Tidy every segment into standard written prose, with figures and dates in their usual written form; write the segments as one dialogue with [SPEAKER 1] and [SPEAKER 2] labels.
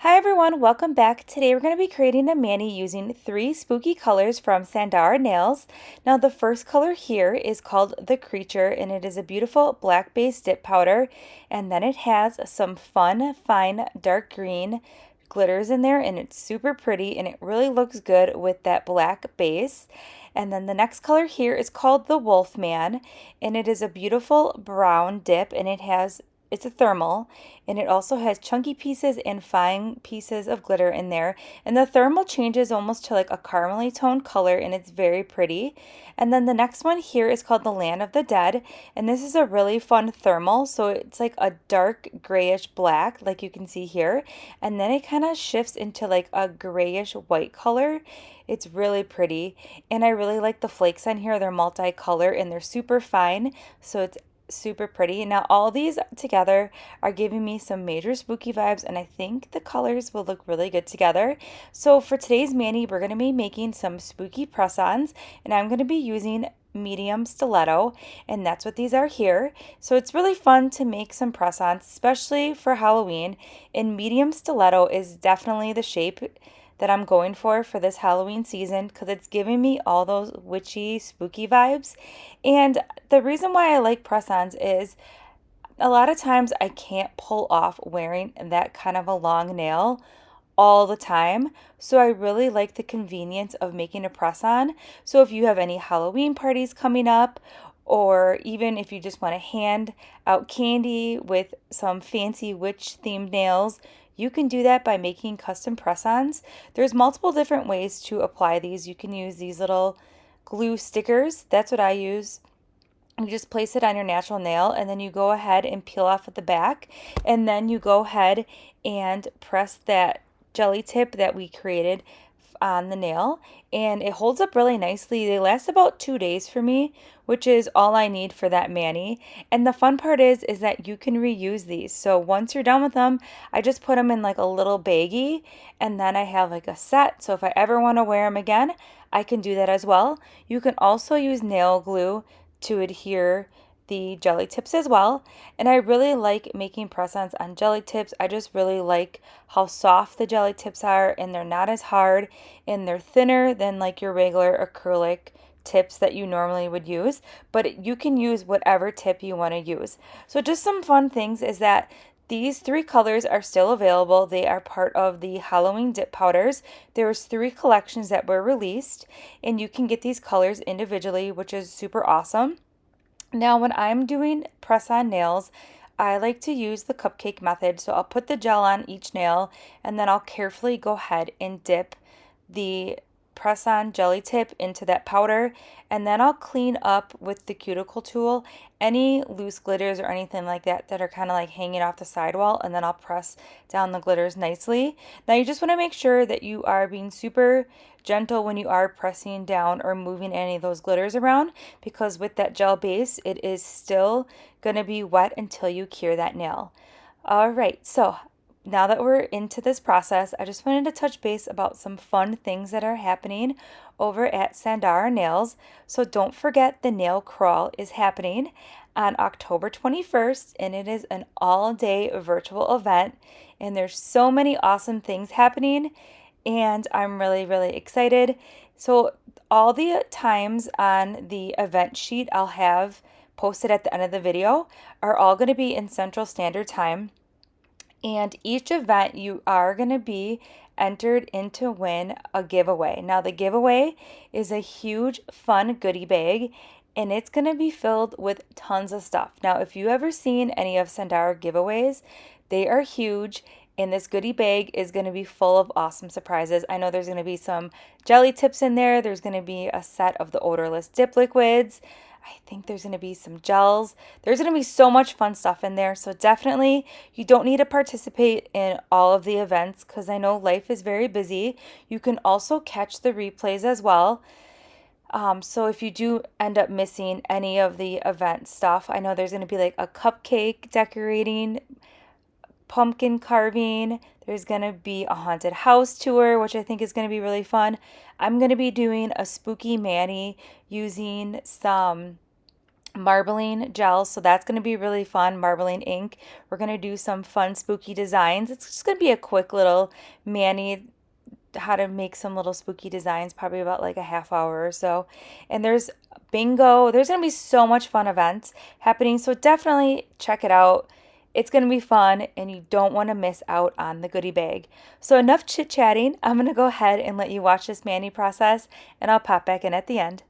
[SPEAKER 1] Hi everyone, welcome back. Today we're going to be creating a mani using three spooky colors from Sundara Nails. Now the first color here is called The Creature and it is a beautiful black base dip powder, and then it has some fun, fine dark green glitters in there, and it's super pretty and it really looks good with that black base. And then the next color here is called The Wolfman, and it is a beautiful brown dip, and it's a thermal, and it also has chunky pieces and fine pieces of glitter in there. And the thermal changes almost to like a caramely toned color, and it's very pretty. And then the next one here is called The Land of the Dead, and this is a really fun thermal. So it's like a dark grayish black, like you can see here, and then it kind of shifts into like a grayish white color. It's really pretty, and I really like the flakes on here. They're multicolor and they're super fine, so it's super pretty. Now all these together are giving me some major spooky vibes, and I think the colors will look really good together. So for today's mani, we're going to be making some spooky press-ons, and I'm going to be using medium stiletto, and that's what these are here. So it's really fun to make some press-ons, especially for Halloween, and medium stiletto is definitely the shape that I'm going for this Halloween season, because it's giving me all those witchy, spooky vibes. And the reason why I like press-ons is a lot of times I can't pull off wearing that kind of a long nail all the time. So I really like the convenience of making a press-on. So if you have any Halloween parties coming up, or even if you just want to hand out candy with some fancy witch themed nails, you can do that by making custom press-ons. There's multiple different ways to apply these. You can use these little glue stickers. That's what I use. You just place it on your natural nail, and then you go ahead and peel off at the back, and then you go ahead and press that jelly tip that we created on the nail, and it holds up really nicely. They last about 2 days for me, which is all I need for that mani. And the fun part is that you can reuse these. So once you're done with them, I just put them in like a little baggie, and then I have like a set. So if I ever want to wear them again, I can do that as well. You can also use nail glue to adhere the jelly tips as well. And I really like making press-ons on jelly tips. I just really like how soft the jelly tips are, and they're not as hard, and they're thinner than like your regular acrylic tips that you normally would use, but you can use whatever tip you want to use. So just some fun things is that these three colors are still available. They are part of the Halloween dip powders. There was 3 collections that were released, and you can get these colors individually, which is super awesome. Now, when I'm doing press-on nails, I like to use the cupcake method. So I'll put the gel on each nail, and then I'll carefully go ahead and dip the press-on jelly tip into that powder, and then I'll clean up with the cuticle tool any loose glitters or anything like that that are kind of like hanging off the sidewall, and then I'll press down the glitters nicely. Now you just want to make sure that you are being super gentle when you are pressing down or moving any of those glitters around, because with that gel base it is still going to be wet until you cure that nail. All right, so now that we're into this process, I just wanted to touch base about some fun things that are happening over at Sundara Nails. So don't forget the nail crawl is happening on October 21st, and it is an all-day virtual event, and there's so many awesome things happening, and I'm really, really excited. So all the times on the event sheet I'll have posted at the end of the video are all going to be in Central Standard Time. And each event you are going to be entered in to win a giveaway. Now the giveaway is a huge fun goodie bag, and it's going to be filled with tons of stuff. Now if you ever seen any of Sundara giveaways, they are huge, and this goodie bag is going to be full of awesome surprises. I know there's going to be some jelly tips in there. There's going to be a set of the odorless dip liquids. I think there's going to be some gels. There's going to be so much fun stuff in there. So definitely, you don't need to participate in all of the events, because I know life is very busy. You can also catch the replays as well. So if you do end up missing any of the event stuff, I know there's going to be like a cupcake decorating, pumpkin carving. There's going to be a haunted house tour, which I think is going to be really fun. I'm going to be doing a spooky mani using some marbling gels, so that's going to be really fun. Marbling ink. We're going to do some fun spooky designs. It's just going to be a quick little mani, how to make some little spooky designs, probably about like a half hour or so. And there's bingo. There's going to be so much fun events happening, so definitely check it out. It's going to be fun and you don't want to miss out on the goodie bag. So enough chit chatting. I'm going to go ahead and let you watch this mani process, and I'll pop back in at the end.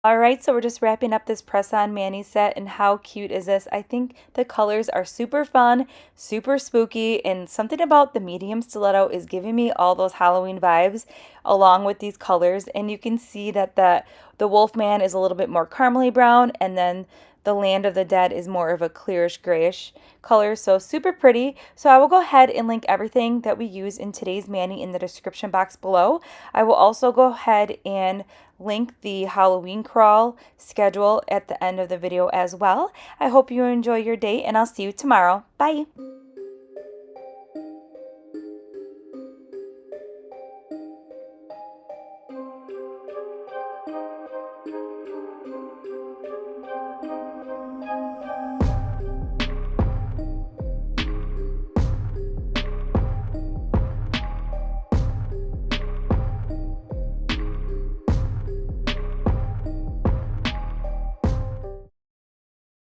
[SPEAKER 1] Alright, so we're just wrapping up this press-on mani set, and how cute is this? I think the colors are super fun, super spooky, and something about the medium stiletto is giving me all those Halloween vibes along with these colors. And you can see that the Wolfman is a little bit more caramely brown, and then the Land of the Dead is more of a clearish grayish color, so super pretty. So I will go ahead and link everything that we use in today's mani in the description box below. I will also go ahead and link the Halloween crawl schedule at the end of the video as well. I hope you enjoy your day, and I'll see you tomorrow. Bye!